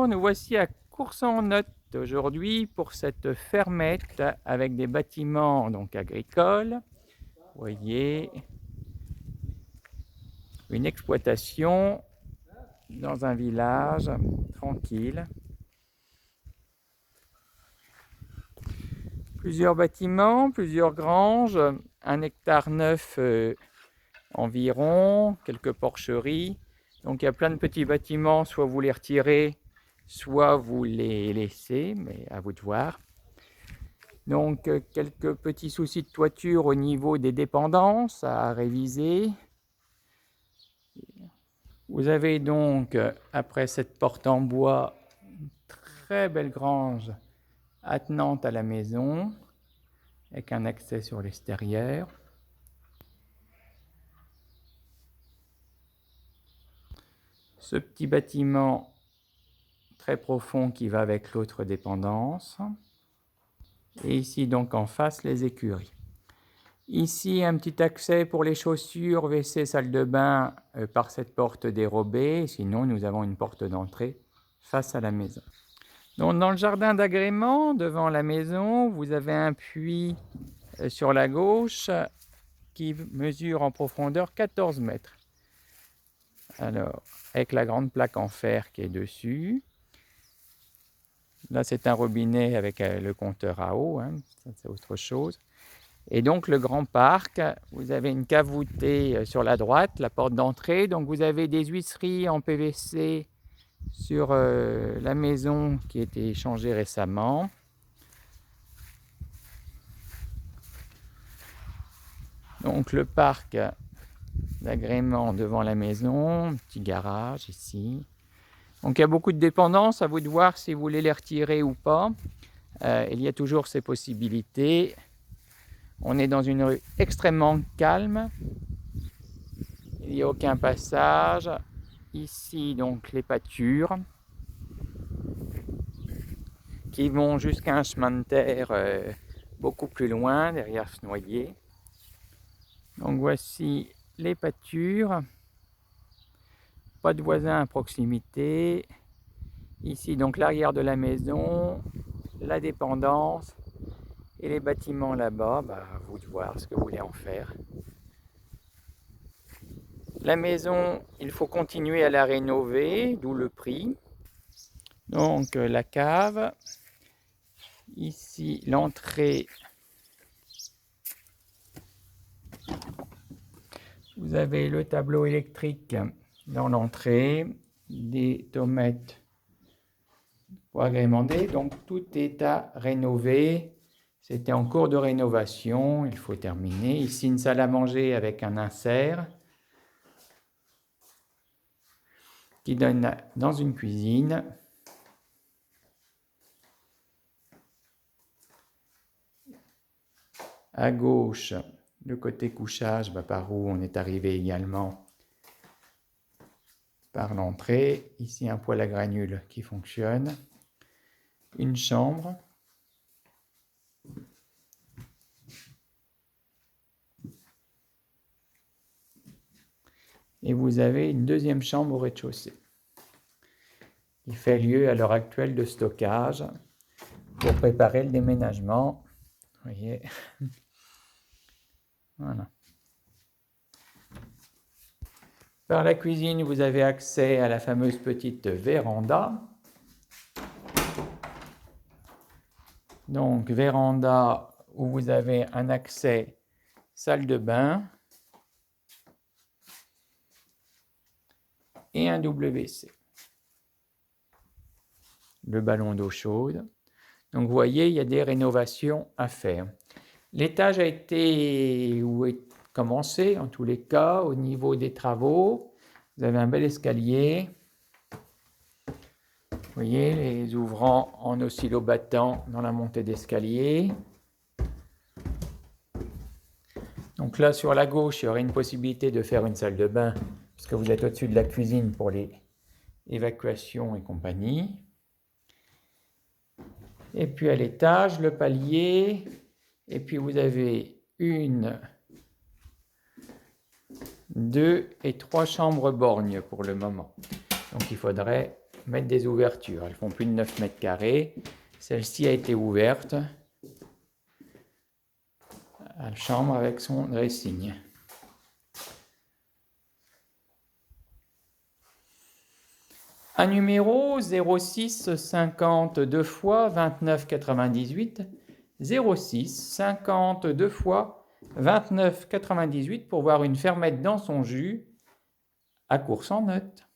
Bonjour, nous voici à Courson-en-Notte aujourd'hui pour cette fermette avec des bâtiments donc agricoles. Vous voyez, une exploitation dans un village tranquille. Plusieurs bâtiments, plusieurs granges, 1,9 hectare environ, quelques porcheries. Donc il y a plein de petits bâtiments, soit vous les retirez, soit vous les laissez, mais à vous de voir. Donc quelques petits soucis de toiture au niveau des dépendances à réviser. Vous avez donc, après cette porte en bois, une très belle grange attenante à la maison, avec un accès sur l'extérieur. Ce petit bâtiment très profond qui va avec l'autre dépendance. Et ici donc en face les écuries. Ici un petit accès pour les chaussures, WC, salle de bain par cette porte dérobée. Sinon nous avons une porte d'entrée face à la maison. Donc dans le jardin d'agrément devant la maison, vous avez un puits sur la gauche qui mesure en profondeur 14 mètres. Alors avec la grande plaque en fer qui est dessus. Là, c'est un robinet avec le compteur à eau, hein, ça c'est autre chose. Et donc, le grand parc, vous avez une cave voûtée sur la droite, la porte d'entrée. Donc, vous avez des huisseries en PVC sur la maison qui a été changée récemment. Donc, le parc d'agrément devant la maison, petit garage ici. Donc, il y a beaucoup de dépendances, à vous de voir si vous voulez les retirer ou pas. Il y a toujours ces possibilités. On est dans une rue extrêmement calme. Il n'y a aucun passage. Ici, donc, les pâtures qui vont jusqu'à un chemin de terre beaucoup plus loin, derrière ce noyer. Donc, voici les pâtures. Pas de voisins à proximité. Ici, donc, l'arrière de la maison, la dépendance. Et les bâtiments là-bas, à vous de voir ce que vous voulez en faire. La maison, il faut continuer à la rénover, d'où le prix. Donc la cave. Ici, l'entrée. Vous avez le tableau électrique dans l'entrée, des tomates pour agrémenter. Donc tout est à rénover. C'était en cours de rénovation, il faut terminer. Ici, une salle à manger avec un insert qui donne dans une cuisine. À gauche, le côté couchage, par où on est arrivé également par l'entrée. Ici, un poêle à granules qui fonctionne. Une chambre. Et vous avez une deuxième chambre au rez-de-chaussée. Il fait lieu à l'heure actuelle de stockage pour préparer le déménagement. Vous voyez. Voilà. Par la cuisine, vous avez accès à la fameuse petite véranda. Donc, véranda où vous avez un accès salle de bain et un WC. Le ballon d'eau chaude. Donc, vous voyez, il y a des rénovations à faire. L'étage a été commencé, en tous les cas, au niveau des travaux. Vous avez un bel escalier. Vous voyez, les ouvrants en oscillobattant dans la montée d'escalier. Donc là, sur la gauche, il y aurait une possibilité de faire une salle de bain, puisque vous êtes au-dessus de la cuisine pour les évacuations et compagnie. Et puis à l'étage, le palier. Et puis vous avez 1, 2 et 3 chambres borgnes pour le moment. Donc il faudrait mettre des ouvertures. Elles font plus de 9 mètres carrés. Celle-ci a été ouverte à la chambre avec son dressing. Un numéro 06 52 fois 29 98, 06 52 fois 29 98 pour voir une fermette dans son jus à course en notes.